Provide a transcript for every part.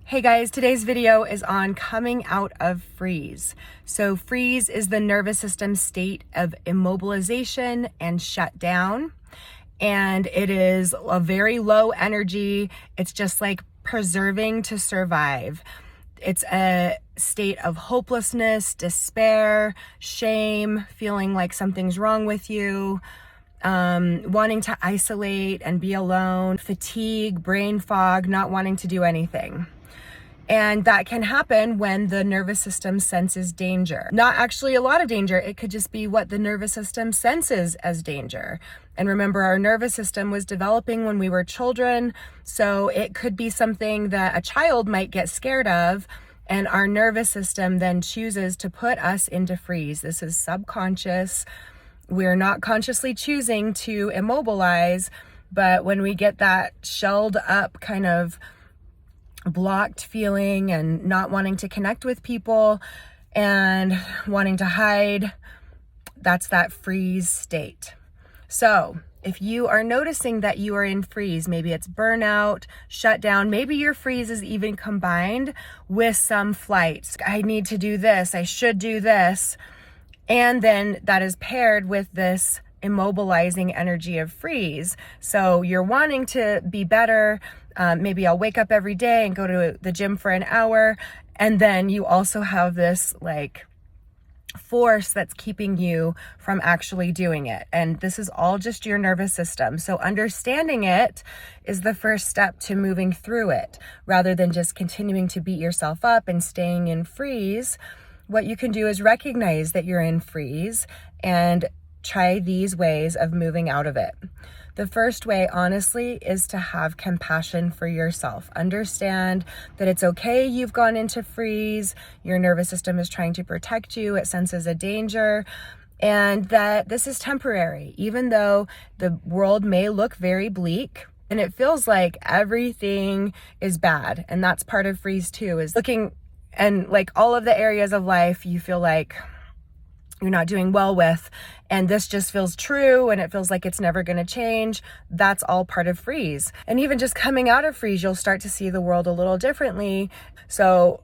Hey guys, today's video is on coming out of freeze. So freeze is the nervous system state of immobilization and shutdown. And it is a very low energy. It's just like preserving to survive. It's a state of hopelessness, despair, shame, feeling like something's wrong with you, wanting to isolate and be alone, fatigue, brain fog, not wanting to do anything. And that can happen when the nervous system senses danger. Not actually a lot of danger, it could just be what the nervous system senses as danger. And remember, our nervous system was developing when we were children, so it could be something that a child might get scared of, and our nervous system then chooses to put us into freeze. This is subconscious. We're not consciously choosing to immobilize, but when we get that shelled up kind of blocked feeling and not wanting to connect with people and wanting to hide, that's that freeze state. So if you are noticing that you are in freeze, maybe it's burnout, shutdown, maybe your freeze is even combined with some flights. I need to do this, I should do this. And then that is paired with this immobilizing energy of freeze. So you're wanting to be better. Maybe I'll wake up every day and go to the gym for an hour. And then you also have this like force that's keeping you from actually doing it. And this is all just your nervous system. So understanding it is the first step to moving through it, rather than just continuing to beat yourself up and staying in freeze. What you can do is recognize that you're in freeze and try these ways of moving out of it. The first way, honestly, is to have compassion for yourself. Understand that it's okay you've gone into freeze. Your nervous system is trying to protect you. It senses a danger, and that this is temporary, even though the world may look very bleak and it feels like everything is bad. And that's part of freeze too, is looking and like all of the areas of life you feel like you're not doing well with, and this just feels true and it feels like it's never going to change. That's all part of freeze. And even just coming out of freeze, you'll start to see the world a little differently. So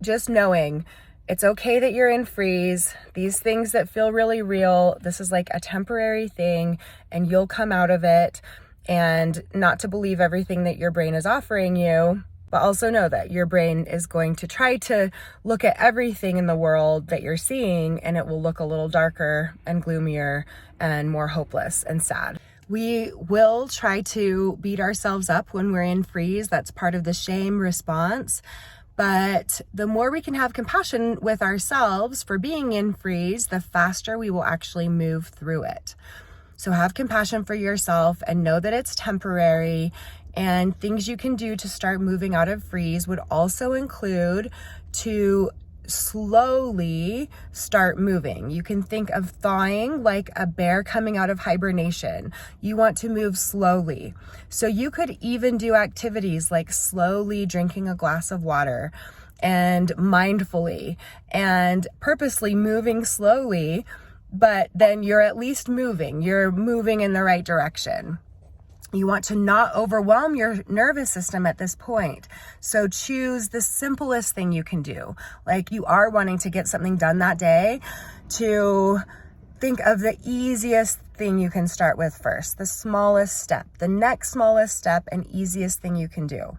just knowing it's okay that you're in freeze, these things that feel really real, this is like a temporary thing and you'll come out of it, and not to believe everything that your brain is offering you. But also know that your brain is going to try to look at everything in the world that you're seeing, and it will look a little darker and gloomier and more hopeless and sad. We will try to beat ourselves up when we're in freeze. That's part of the shame response. But the more we can have compassion with ourselves for being in freeze, the faster we will actually move through it. So have compassion for yourself and know that it's temporary. And things you can do to start moving out of freeze would also include to slowly start moving. You can think of thawing like a bear coming out of hibernation. You want to move slowly. So you could even do activities like slowly drinking a glass of water and mindfully and purposely moving slowly, but then you're at least moving. You're moving in the right direction. You want to not overwhelm your nervous system at this point. So choose the simplest thing you can do. Like you are wanting to get something done that day, to think of the easiest thing you can start with first, the smallest step, the next smallest step and easiest thing you can do.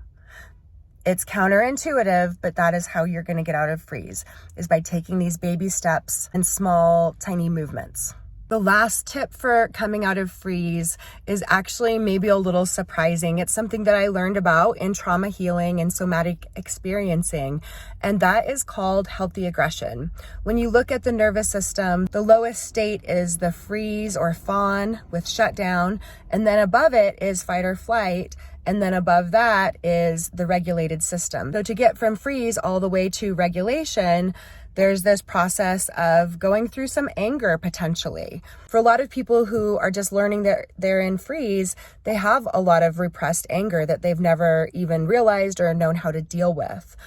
It's counterintuitive, but that is how you're going to get out of freeze, is by taking these baby steps and small, tiny movements. The last tip for coming out of freeze is actually maybe a little surprising. It's something that I learned about in trauma healing and somatic experiencing, and that is called healthy aggression. When you look at the nervous system, the lowest state is the freeze or fawn with shutdown, and then above it is fight or flight, and then above that is the regulated system. So to get from freeze all the way to regulation, there's this process of going through some anger potentially. For a lot of people who are just learning that they're in freeze, they have a lot of repressed anger that they've never even realized or known how to deal with.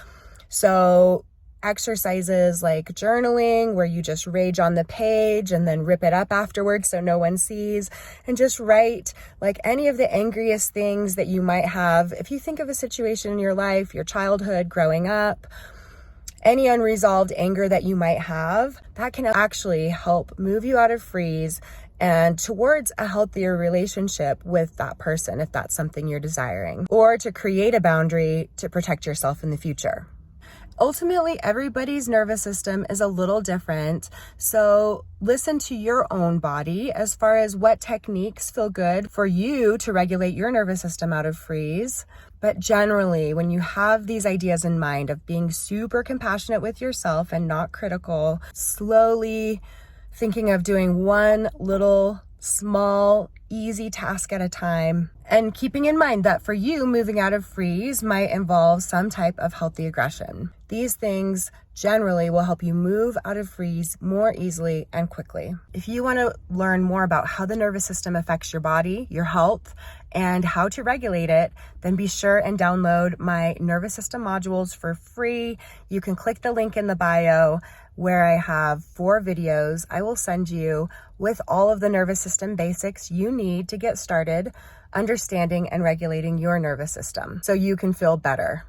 So exercises like journaling, where you just rage on the page and then rip it up afterwards so no one sees, and just write like any of the angriest things that you might have. If you think of a situation in your life, your childhood, growing up, any unresolved anger that you might have, that can actually help move you out of freeze and towards a healthier relationship with that person, if that's something you're desiring, or to create a boundary to protect yourself in the future. Ultimately, everybody's nervous system is a little different, so listen to your own body as far as what techniques feel good for you to regulate your nervous system out of freeze. But generally, when you have these ideas in mind of being super compassionate with yourself and not critical, slowly thinking of doing one little small, easy task at a time, and keeping in mind that for you, moving out of freeze might involve some type of healthy aggression. These things generally will help you move out of freeze more easily and quickly. If you want to learn more about how the nervous system affects your body, your health, and how to regulate it, then be sure and download my nervous system modules for free. You can click the link in the bio where I have 4 videos I will send you with all of the nervous system basics you need to get started understanding and regulating your nervous system so you can feel better.